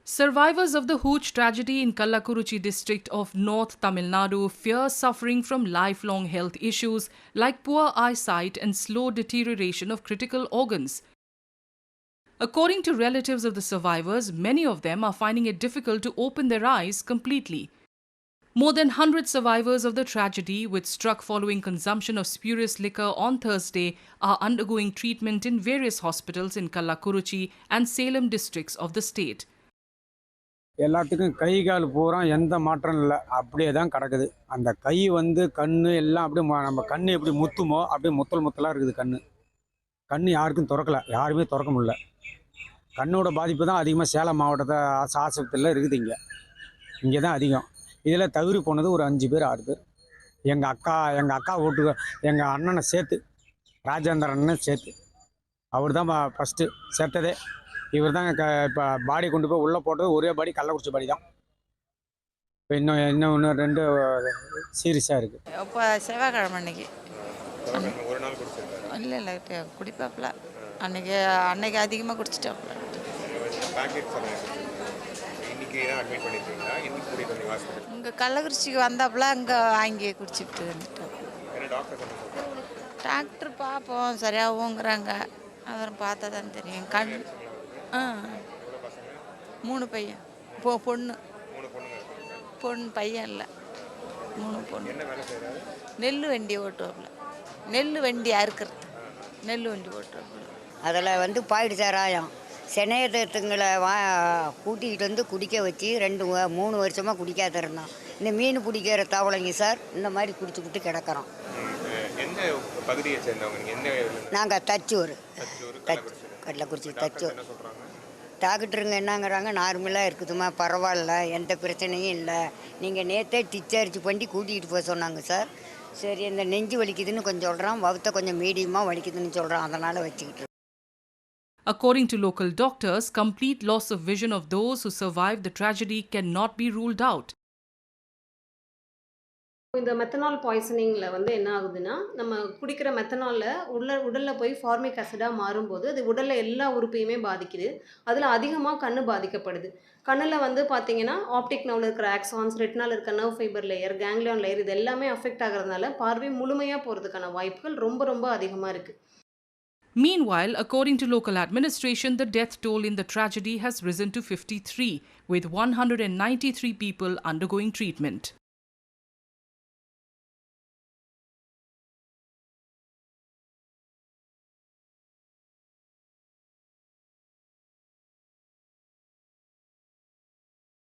Survivors of the Hooch tragedy in Kallakuruchi district of North Tamil Nadu fear suffering from lifelong health issues like poor eyesight and slow deterioration of critical organs. According to relatives of the survivors, many of them are finding it difficult to open their eyes completely. More than 100 survivors of the tragedy, which struck following consumption of spurious liquor on Thursday, are undergoing treatment in various hospitals in Kallakuruchi and Salem districts of the state. எல்லாத்துக்கும் கை கால் பூரா எந்த மாற்றம் இல்லை, அப்படியே தான் கிடக்குது. அந்த கை கண் எல்லாம் அப்படியே நம்ம கண் எப்படி முத்துமோ அப்படியே முத்தல் முத்தலாக இருக்குது. கண் யாருக்கும் திறக்கல, யாருமே திறக்க முடியல. கண்ணோட பாதிப்பு தான் அதிகமாக சேலம் மாவட்டத்தை ஆஸ்பத்திரியில் இருக்குது. இங்கே தான் அதிகம். இதில் தவறி போனது ஒரு 5 பேர் 6 பேர். எங்கள் அக்கா வீட்டுக்கு எங்கள் அண்ணனை சேர்த்து, ராஜேந்திர அண்ணன் சேர்த்து, அவர் தான் ஃபஸ்ட்டு சேர்த்ததே. இவர் தான் இப்போ பாடி கொண்டு போய் உள்ளே போட்டது. ஒரே பாடி கள்ளக்குறிச்சி பாடி தான். இப்போ இன்னும் 2 சீரியஸாக இருக்குது. இப்போ செவ்வாய்க்கிழமை அன்னைக்கு இல்லை குடிப்பாப்புல. அன்னைக்கு அதிகமாக குடிச்சிட்டாப்புல. இங்கே கள்ளக்குறிச்சிக்கு வந்தாப்புல அங்கே வாங்கி குடிச்சிட்டு வந்துட்டோம். டாக்டர் பார்ப்போம் சரியாகுங்கிறாங்க. அப்புறம் பார்த்தா தான் தெரியும். 3 பையன். பொண்ணு பையன் இல்லை, 3 பொண்ணு. நெல் வண்டி ஓட்டுவாப்புல. நெல் வண்டி அறுக்கிறது, நெல் வண்டி ஓட்டுவாப்புல. அதில் பாயிடு சாராயம் சென்னையத்துங்களை கூட்டிகிட்டு குடிக்க வச்சு 2-3 வருஷமாக குடிக்காத இருந்தோம். இந்த மீன் பிடிக்கிற தவளைங்க சார் இந்த மாதிரி குடிச்சுக்கிட்டு கிடக்கிறோம். நாங்கள் தச்சூர் கள்ளக்குறிச்சி தச்சூர். டாக்டருங்க என்னங்கிறாங்க, நார்மலாக இருக்குதுமா, பரவாயில்ல, எந்த பிரச்சனையும் இல்லை, நீங்கள் நேற்றே டிஸ்சார்ஜ் பண்ணி கூட்டிகிட்டு போக சொன்னாங்க சார். சரி, இந்த நெஞ்சு வலிக்குதுன்னு கொஞ்சம் சொல்கிறான், வவுத்த கொஞ்சம் மீடியமாக வலிக்குதுன்னு சொல்கிறான், அதனால் வச்சுக்கிட்டு. According to local doctors, complete loss of vision of those who survived the tragedy cannot be ruled out. இந்த மெத்தனால் பாய்சனிங்கில் என்ன ஆகுதுன்னா, நம்ம குடிக்கிற மெத்தனாலில் உடலில் போய் ஃபார்மிக் ஆசிடாக மாறும்போது அது உடலில் எல்லா உறுப்பையுமே பாதிக்குது. அதில் அதிகமாக கண் பாதிக்கப்படுது. கண்ணில் பார்த்தீங்கன்னா ஆப்டிக் நர்வில் இருக்கிற ஆக்சான்ஸ், ரெட்டினால் இருக்கிற nerve fibre layer, ganglion layer, இது எல்லாமே அஃபெக்ட் ஆகிறதுனால பார்வை முழுமையாக போகிறதுக்கான வாய்ப்புகள் ரொம்ப ரொம்ப அதிகமாக இருக்குது. Meanwhile, according to local administration, the death toll in the tragedy has risen to 53, with 193 people undergoing treatment.